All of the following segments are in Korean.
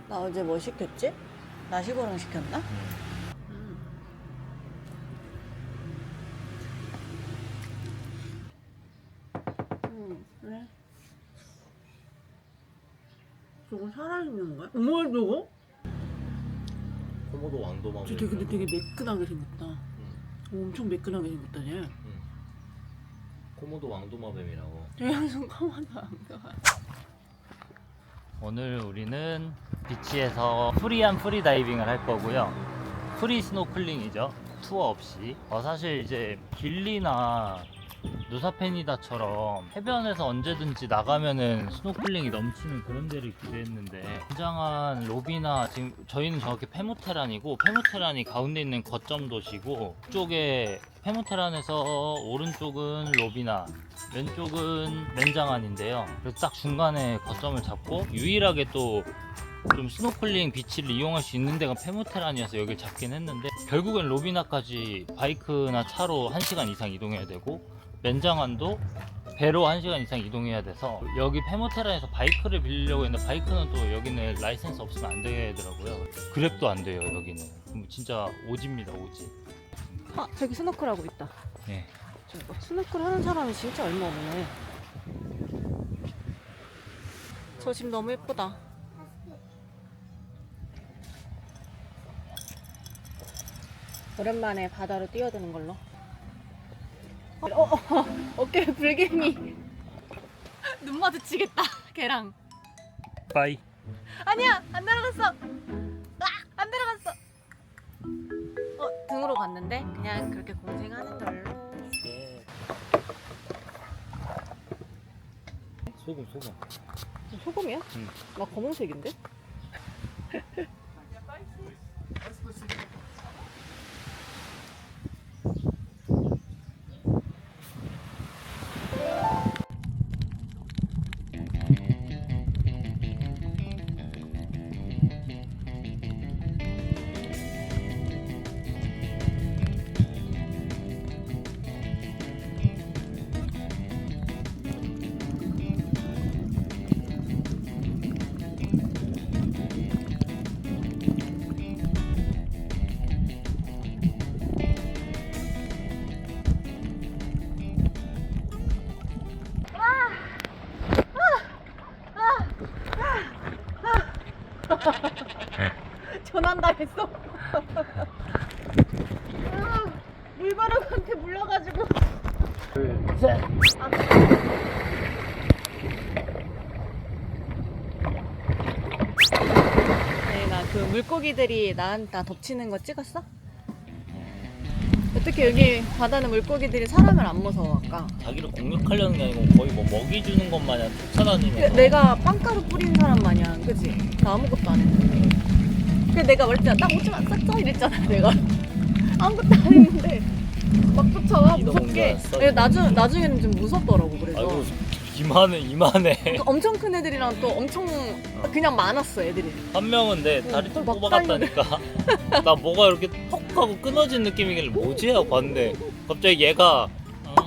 나 어제 뭐 시켰지? 나시고랑 시켰나? 그래. 저거 살아있는 거야? 뭘 저거? 코모도 왕도마뱀. 근데 되게 매끈하게 생겼다. 엄청 매끈하게 생겼다 얘. 코모도 왕도마뱀이라고. 대양성 커먼도 안 좋아. 오늘 우리는 비치에서 프리한 프리다이빙을 할 거고요. 프리 스노클링이죠. 투어 없이. 사실 이제 길리나 누사페니다처럼 해변에서 언제든지 나가면은 스노클링이 넘치는 그런 데를 기대했는데, 굉장한 로비나, 지금 저희는 정확히 페무테란이고, 페무테란이 가운데 있는 거점 도시고, 이쪽에 페무테란에서 오른쪽은 로비나, 왼쪽은 맨장안인데요. 그래서 딱 중간에 거점을 잡고 유일하게 또 좀 스노클링 비치를 이용할 수 있는 데가 페무테란이어서 여길 잡긴 했는데, 결국엔 로비나까지 바이크나 차로 1시간 이상 이동해야 되고, 맨장안도 배로 1시간 이상 이동해야 돼서, 여기 페무테란에서 바이크를 빌리려고 했는데 바이크는 또 여기는 라이센스 없으면 안 되더라고요. 그랩도 안 돼요 여기는. 진짜 오지입니다, 오지. 아 저기 스노클 하고 있다. 네. 저거 스노클 하는 사람이 진짜 얼마 없네. 저 집 너무 예쁘다. 오랜만에 바다로 뛰어드는 걸로. 어깨 불개미. 눈 마주치겠다 걔랑. 빠이. 아니야 안 들어갔어. 안 들어갔어. 등으로 갔는데 그냥 그렇게 공생하는 걸로. 소금. 소금이야? 응. 나 검은색인데? 전환당했어. 물바람한테 물려가지고. 셋. 네, 나 그 물고기들이 나한테 덮치는 거 찍었어? 어떻게 여기 바다는 물고기들이 사람을 안 무서워할까? 자기를 공격하려는 게 아니고 거의 뭐 먹이 주는 것 마냥 쫓아다니면서. 내가 빵가루 뿌리는 사람 마냥, 그치? 나 아무것도 안 했는데. 그래 내가 말했잖아. 딱 오지마 싹 이랬잖아 내가. 아무것도 안 했는데 막 쫓아와 무섭게. 나중에는 좀 무섭더라고. 그래서 아이고 이만해. 그 엄청 큰 애들이랑 또 엄청 그냥 많았어 애들이. 한 명은 내 다리 좀 막 뽑아갔다니까. 나 뭐가 이렇게 톡 하고 끊어진 느낌이길래 뭐지 하고 봤는데 갑자기 얘가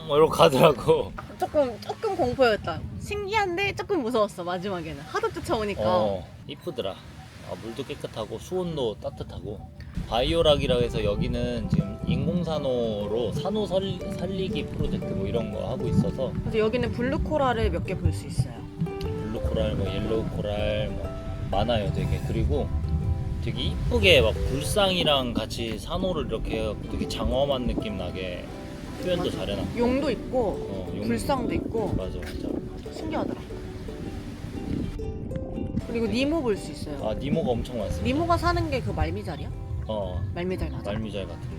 이러고 가더라고. 조금 공포였다. 신기한데 조금 무서웠어 마지막에는. 하도 쫓아오니까. 이쁘더라. 물도 깨끗하고 수온도 따뜻하고. 바이오락이라고 해서 여기는 지금 인공산호로 산호 살리기 프로젝트 뭐 이런 거 하고 있어서, 그래서 여기는 블루 코랄을 몇 개 볼 수 있어요. 블루 코랄, 뭐 옐로우 코랄 뭐 많아요 되게. 그리고 되게 이쁘게 막 불상이랑 같이 산호를 이렇게 되게 장엄한 느낌 나게 표현도 맞아. 잘해놨고. 용도 있고 불상도 있고. 맞아. 신기하더라. 그리고 니모 볼 수 있어요. 니모가 엄청 많습니다. 니모가 사는 게 그 말미잘이야? 말미잘 맞아. 말미잘 같은 거.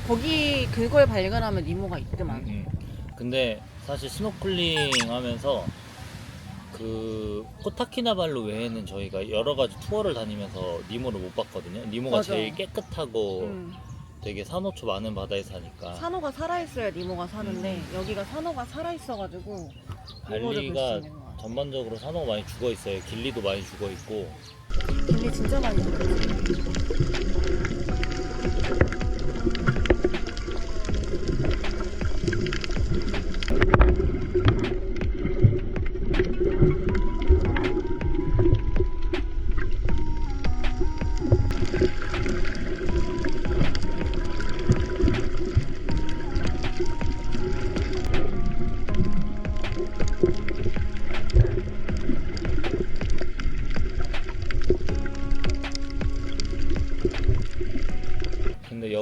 거기 그걸 발견하면 니모가 있더만. 근데 사실 스노클링 하면서 그 코타키나발루 외에는 저희가 여러 가지 투어를 다니면서 니모를 못 봤거든요. 니모가 맞아. 제일 깨끗하고 되게 산호초 많은 바다에 사니까. 산호가 살아있어야 니모가 사는데 여기가 산호가 살아있어가지고 니모를 볼 수 발리가 있는 것 같아. 전반적으로 산호가 많이 죽어 있어요. 길리도 많이 죽어 있고. 길리 진짜 많이 먹었지.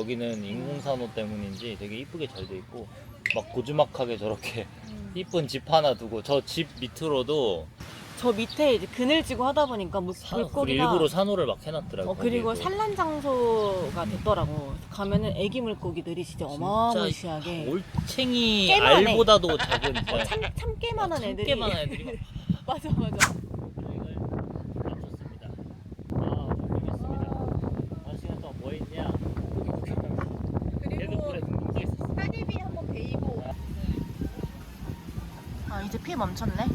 여기는 인공산호 때문인지 되게 이쁘게 잘 돼 있고 막 고즈막하게 저렇게 이쁜 집 하나 두고 저 집 밑으로도 저 밑에 이제 그늘지고 하다 보니까 물고기가 일부러 산호를 막 해놨더라고. 그리고 거기도. 산란 장소가 됐더라고. 가면은 애기 물고기들이 진짜 어마무시하게 올챙이 깨만해. 알보다도 작은 진짜 참깨만한 애들이. 참깨만한 애들이 막 맞아. 이걸 맞췄습니다. 훌륭했습니다. 한 시간 동안 뭐 했냐? 고기 구경하면서 그리고 둥둥 서 있었어. 따개비 한번 베이고. 아 이제 피 멈췄네.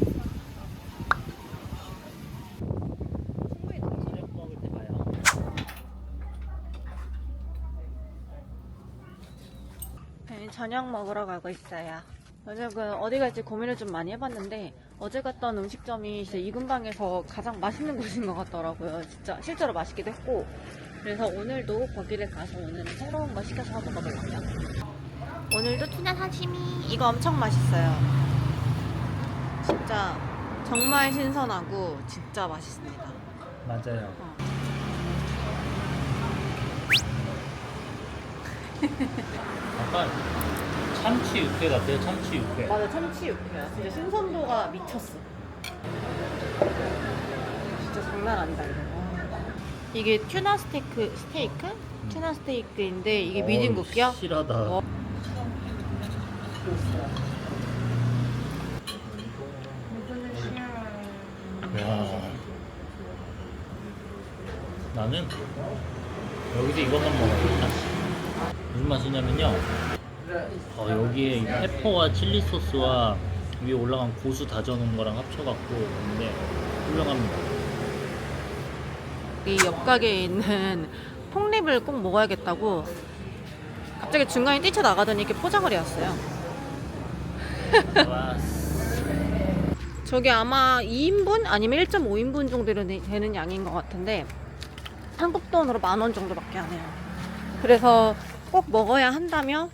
저녁 먹을 때 봐요. 네, 저녁 먹으러 가고 있어요. 저녁은 어디 갈지 고민을 좀 많이 해봤는데 어제 갔던 음식점이 진짜 이 근방에서 가장 맛있는 곳인 것 같더라고요. 진짜 실제로 맛있기도 했고 그래서 오늘도 거기를 가서 오늘은 새로운 거 시켜서 하고 먹으려고요. 오늘도 투나 사시미 이거 엄청 맛있어요. 진짜 정말 신선하고 진짜 맛있습니다. 맞아요. 약간 참치 육회 같아요. 참치 육회. 맞아, 참치 육회야. 진짜 신선도가 미쳤어. 진짜 장난 아니다 이거. 이게 튜나 스테이크? 튜나 스테이크인데 이게 미딘 굽기야? 실하다. 어. 야. 나는 여기서 이것만 먹어야겠다. 무슨 맛이냐면요. 여기에 이 페퍼와 칠리 소스와 위에 올라간 고수 다져놓은 거랑 합쳐갖고 먹는데 훌륭합니다. 이 옆가게에 있는 폭립을 꼭 먹어야겠다고 갑자기 중간에 뛰쳐나가더니 이렇게 포장을 해왔어요. 와. 저게 아마 2인분 아니면 1.5인분 정도 되는 양인 것 같은데 한국 돈으로 10,000원 정도밖에 안 해요. 그래서 꼭 먹어야 한다며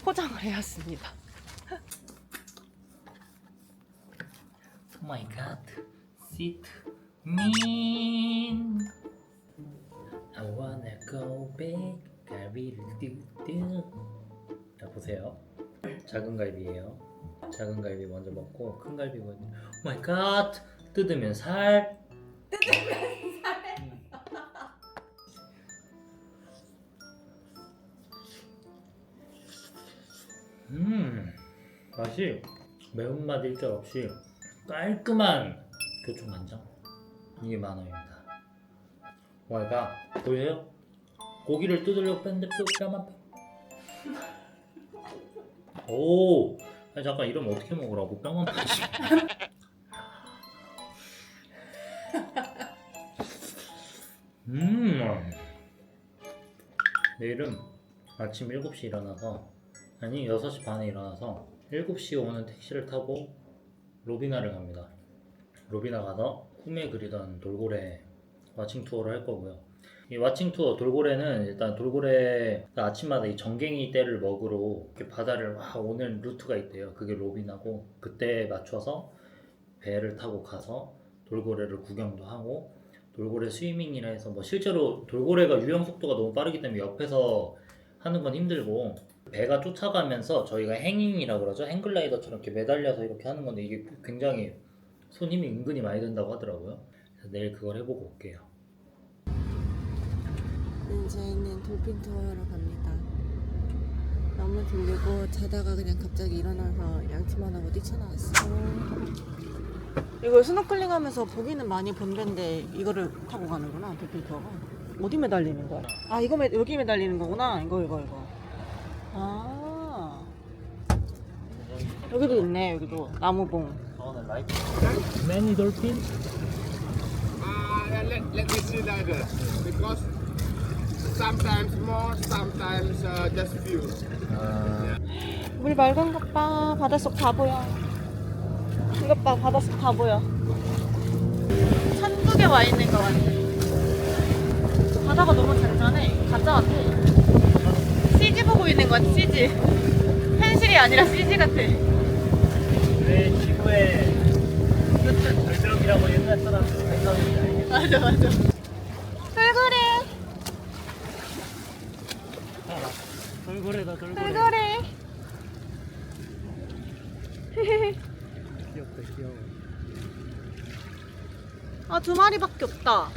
포장을 해왔습니다. Oh my god, sit mean. I wanna go back. 갈비를 뚜뚜. 자 보세요. 작은 갈비예요. 작은 갈비 먼저 먹고 큰 갈비 먼저. Oh my god, 뜯으면 살. 맛이 매운맛 일절 없이 깔끔한 교촌간장. 이게 만원입니다. 와이가 보여요? 고기를 뜯으려고 뺐는데 뼈만 오! 아니 잠깐 이러면 어떻게 먹으라고 뼈만 빠지. 내일은 아침 7시 일어나서 아니 6시 반에 일어나서 7시에 오는 택시를 타고 로비나를 갑니다. 로비나 가서 꿈에 그리던 돌고래 와칭 투어를 할 거고요. 이 와칭 투어 돌고래는 일단 돌고래 아침마다 이 정갱이 떼를 먹으러 이렇게 바다를 막 오는 루트가 있대요. 그게 로비나고 그때 맞춰서 배를 타고 가서 돌고래를 구경도 하고 돌고래 스위밍이라 해서 뭐 실제로 돌고래가 유영 속도가 너무 빠르기 때문에 옆에서 하는 건 힘들고 배가 쫓아가면서 저희가 행잉이라 그러죠. 행글라이더처럼 이렇게 매달려서 이렇게 하는 건데 이게 굉장히 손 힘이 은근히 많이 든다고 하더라고요. 그래서 내일 그걸 해보고 올게요. 저희는 돌핀 투어하러 갑니다. 너무 졸리고 자다가 그냥 갑자기 일어나서 양치만 하고 뛰쳐나왔어요. 이걸 스노클링 하면서 보기는 많이 본 데인데 이거를 타고 가는구나. 돌핀 투어가. 어디 매달리는 거야? 아 이거 여기 매달리는 거구나. 이거. 아 여기도 있네. 여기도 나무봉. Many dolphins? Let me see that because sometimes more, sometimes just few. 물 맑은 것 봐. 바닷속 다 보여. 이것 봐. 바닷속 다 보여. 천국에 와 있는 것 같아. 바다가 너무 잔잔해. 가짜 같아. CG 보고 있는 것 같아. CG. 현실이 아니라 CG 같아. 왜 지구의 절벽이라고 옛날 사람들이 생각하는지 알겠어. 맞아. 돌고래. 돌고래다 돌고래. 돌고래. 귀엽다 귀여워. 아, 2마리밖에 없다.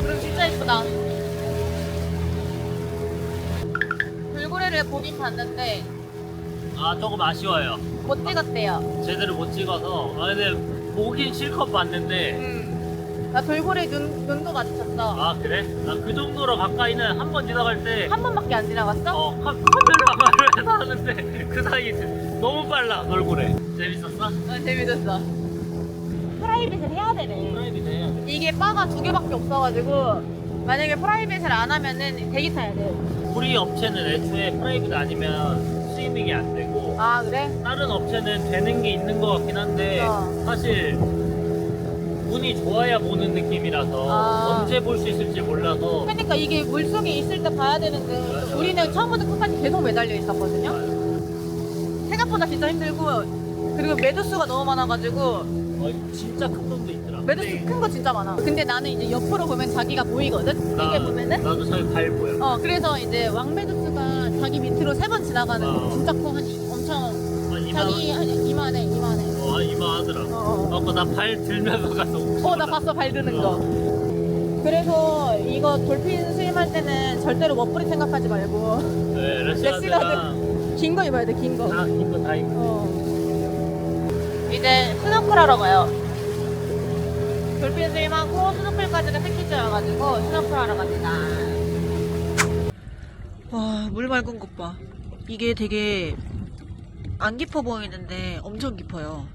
구름 진짜 예쁘다. 돌고래를 보긴 봤는데 아 조금 아쉬워요. 못 찍었대요. 제대로 못 찍어서. 아 근데 보긴 실컷 봤는데. 나 돌고래 눈도 마주쳤어. 아 그래? 나 그 정도로 가까이는 한 번 지나갈 때. 한 번밖에 안 지나갔어? 카메라를 해서 하는데 그 사이 너무 빨라 돌고래. 재밌었어? 재밌었어. 프라이빗을 해야 되네. 프라이빗 해야 돼. 이게 바가 2개밖에 없어가지고 만약에 프라이빗을 안 하면은 대기 타야 돼. 우리 업체는 애초에 프라이빗 아니면 스위밍이 안 되고 아, 그래? 다른 업체는 되는 게 있는 것 같긴 한데 사실 운이 좋아야 보는 느낌이라서 아. 언제 볼 수 있을지 몰라서. 그러니까 이게 물속에 있을 때 봐야 되는데 우리는 처음부터 끝까지 계속 매달려 있었거든요. 생각보다 진짜 힘들고 그리고 매도수가 너무 많아가지고 진짜 큰 놈도 있더라. 매도수 큰 거 진짜 많아. 근데 나는 이제 옆으로 보면 자기가 보이거든? 이게 보면은? 나도 자기 발 보여. 그래서 이제 왕매도수가 자기 밑으로 3번 지나가는 거 진짜 커. 한 엄청 자기 한 이만해. 이만하더라. 아까 나 발 들면서 가서. 나 봤어, 발 드는 거. 그래서 이거 돌핀 스윙할 때는 절대로 멋부리 생각하지 말고 네, 래시가드 긴 거 입어야 돼, 긴 거. 긴 거 다 입고. 이제 스노클 하러 가요. 돌핀 스윙하고 스노클까지가 패키지여가지고 스노클 하러 갑니다. 와, 물 맑은 것 봐. 이게 되게 안 깊어 보이는데 엄청 깊어요.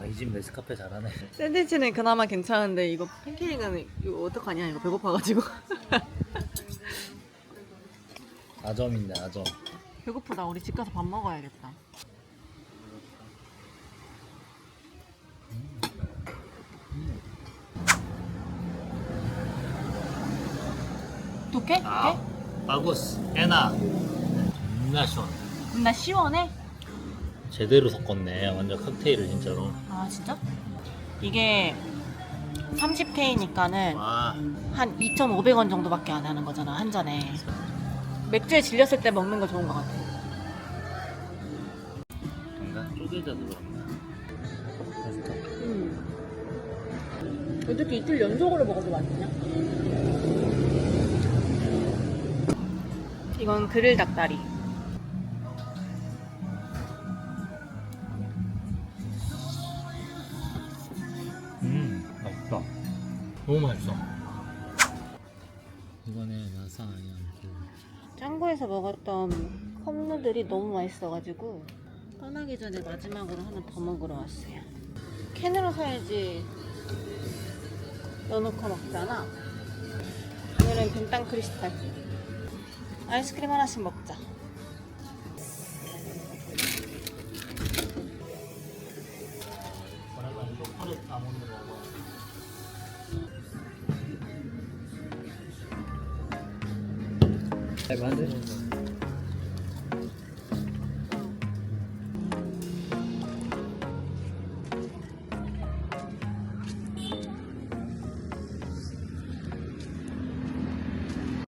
이 집 네스카페 잘하네. 샌드위치는 그나마 괜찮은데 이거 팬케이크는 이거 어떡하냐, 이거 배고파가지고. 아점인데 아점. 배고프다. 우리 집 가서 밥 먹어야겠다. 독해? 독해? 바구스 에나. 존나 시원. 나 시원해? 제대로 섞었네. 완전 칵테일을 진짜로. 아, 진짜? 이게 30K니까는 와. 한 2,500원 정도밖에 안 하는 거잖아, 한 잔에. 맥주에 질렸을 때 먹는 거 좋은 거 같아. 뭔가 쪼개져서 그런가. 어떻게 이틀 연속으로 먹어도 맛있냐? 이건 그릴 닭다리. 맛있다. 너무 맛있어. 이거는 라사냐. 짱구에서 먹었던 컵누들이 너무 맛있어가지고 떠나기 전에 마지막으로 하나 더 먹으러 왔어요. 캔으로 사야지 넣어놓고 먹잖아. 오늘은 벤땅 크리스탈 아이스크림 하나씩 먹자. 그러면 초콜릿 아몬드 먹어. 잘 만드셨어.